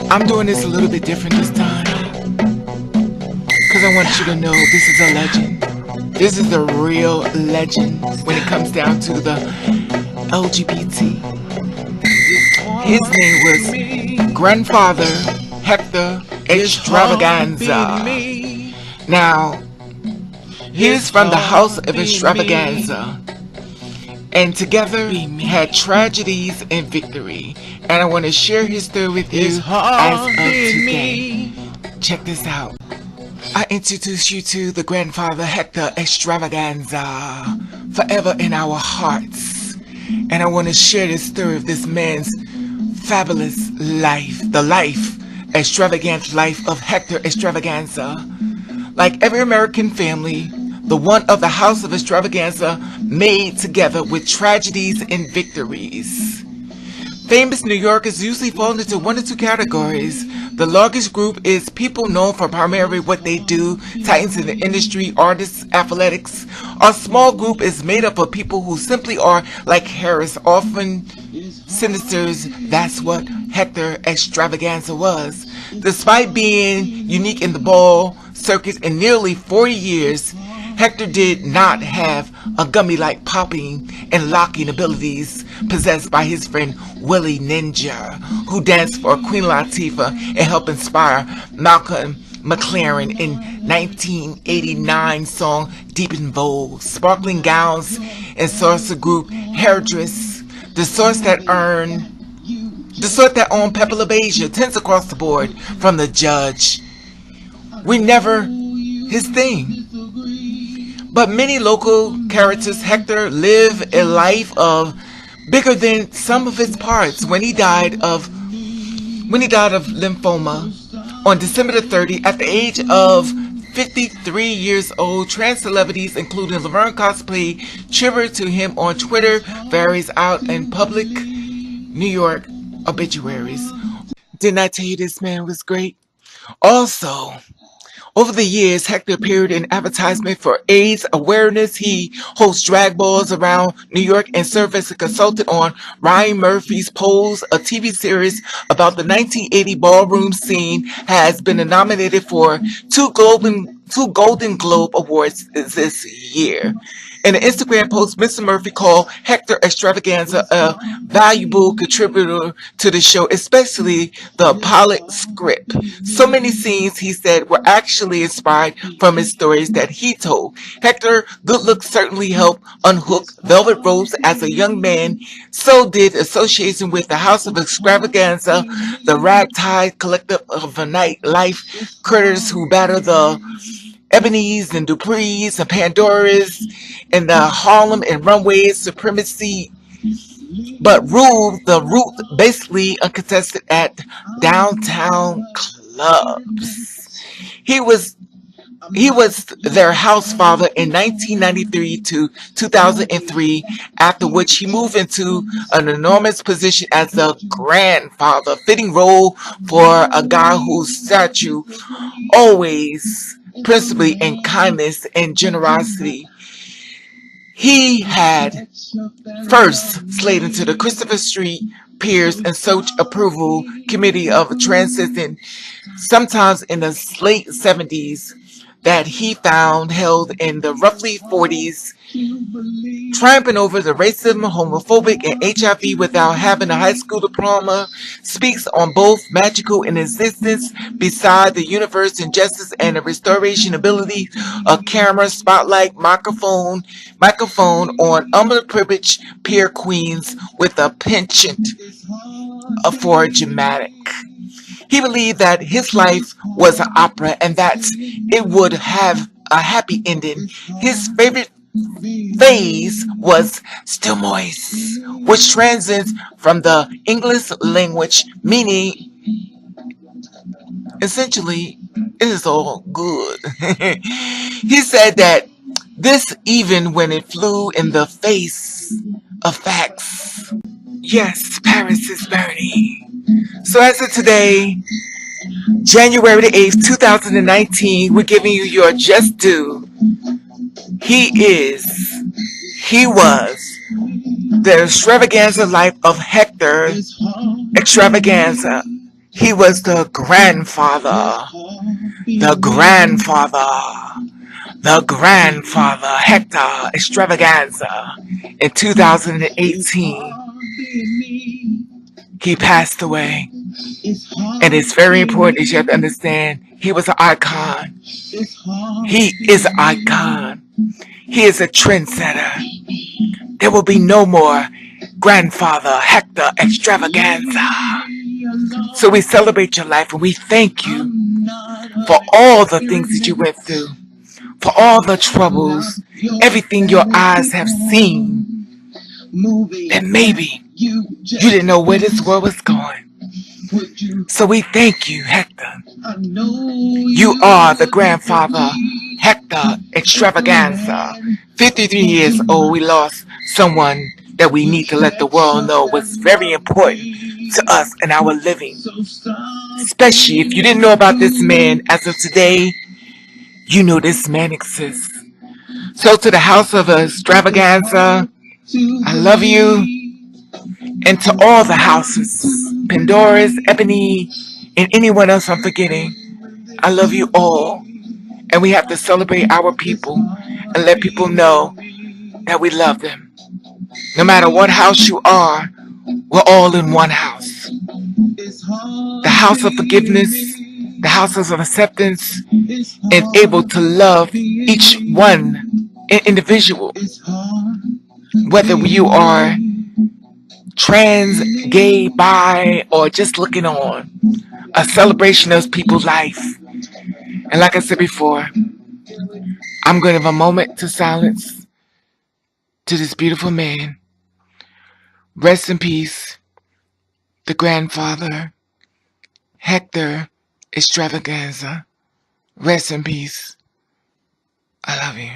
I'm doing this a little bit different this time because I want you to know this is a legend. This is a real legend when it comes down to the LGBT. His name was Grandfather Hector Xtravaganza. Now, he's from the House of Extravaganza. And together had tragedies and victory. And I want to share his story with you as of today. Check this out. I introduce you to the Grandfather Hector Xtravaganza, forever in our hearts. And I want to share this story of this man's fabulous life, the life, extravagant life of Hector Xtravaganza. Like every American family, the one of the House of Extravaganza made together with tragedies and victories. Famous New Yorkers usually fall into one or two categories. The largest group is people known for primarily what they do, titans in the industry, artists, athletics. A small group is made up of people who simply are like Harris, often sinisters. That's what Hector Xtravaganza was. Despite being unique in the ball circus in nearly 40 years, Hector did not have a gummy-like popping and locking abilities possessed by his friend Willie Ninja, who danced for Queen Latifah and helped inspire Malcolm McLaren in 1989 song Deep in Vogue. Sparkling gowns and saucer group Hairdress, the sort that owned Pepper LaBeija, tens across the board from the judge. We never his thing. But many local characters, Hector lived a life of bigger than some of his parts when he died of lymphoma on December the 30th at the age of 53 years old. Trans celebrities, including Laverne Cosplay, tribute to him on Twitter, varies out in public New York obituaries. Didn't I tell you this man was great? Also, over the years, Hector appeared in advertisement for AIDS awareness. He hosts drag balls around New York and served as a consultant on Ryan Murphy's Pose, a TV series about the 1980 ballroom scene. Has been nominated for two Golden Globe Awards this year. In an Instagram post, Mr. Murphy called Hector Xtravaganza a valuable contributor to the show, especially the pilot script. So many scenes, he said, were actually inspired from his stories that he told. Hector's good looks certainly helped unhook velvet ropes as a young man. So did association with the House of Extravaganza, the ragtag collective of a nightlife critters who batter the Ebonies and Duprees and Pandoras and the Harlem and Runway supremacy, but ruled the route basically uncontested at downtown clubs. He was their house father in 1993 to 2003, after which he moved into an enormous position as the grandfather, fitting role for a guy whose statue always principally in kindness and generosity. He had first slated into the Christopher Street Peers and Soch Approval Committee of Transition, sometimes in the late 70s, that he found held in the roughly 40s, triumphing over the racism, homophobic, and HIV without having a high school diploma, speaks on both magical and existence beside the universe, injustice, and the restoration ability of camera, spotlight, microphone on underprivileged peer queens with a penchant for dramatic. He believed that his life was an opera and that it would have a happy ending. His favorite phase was still moist, which translates from the English language, meaning essentially it is all good. He said that this even when it flew in the face of facts. Yes, Paris is burning. So as of today, January the 8th, 2019, we're giving you your just due. He was The extravaganza life of Hector Xtravaganza. He was the grandfather, Hector Xtravaganza. In 2018, he passed away. And it's very important that you have to understand, he was an icon. He is an icon. He is a trendsetter. There will be no more grandfather Hector Xtravaganza. So we celebrate your life and we thank you for all the things that you went through, for all the troubles, everything your eyes have seen, that maybe you didn't know where this world was going. So we thank you, Hector. You are the grandfather, Hector Xtravaganza. 53 years old, we lost someone that we need to let the world know was very important to us in our living. Especially if you didn't know about this man as of today, you know this man exists. So to the house of Extravaganza, I love you. And to all the houses, Pandora's, Ebony, and anyone else I'm forgetting, I love you all. And we have to celebrate our people and let people know that we love them. No matter what house you are, we're all in one house. The house of forgiveness, the house of acceptance, and able to love each one individual. Whether you are trans, gay, bi, or just looking on. A celebration of people's life. And like I said before, I'm going to have a moment to silence to this beautiful man. Rest in peace, the grandfather, Hector Xtravaganza. Rest in peace. I love you.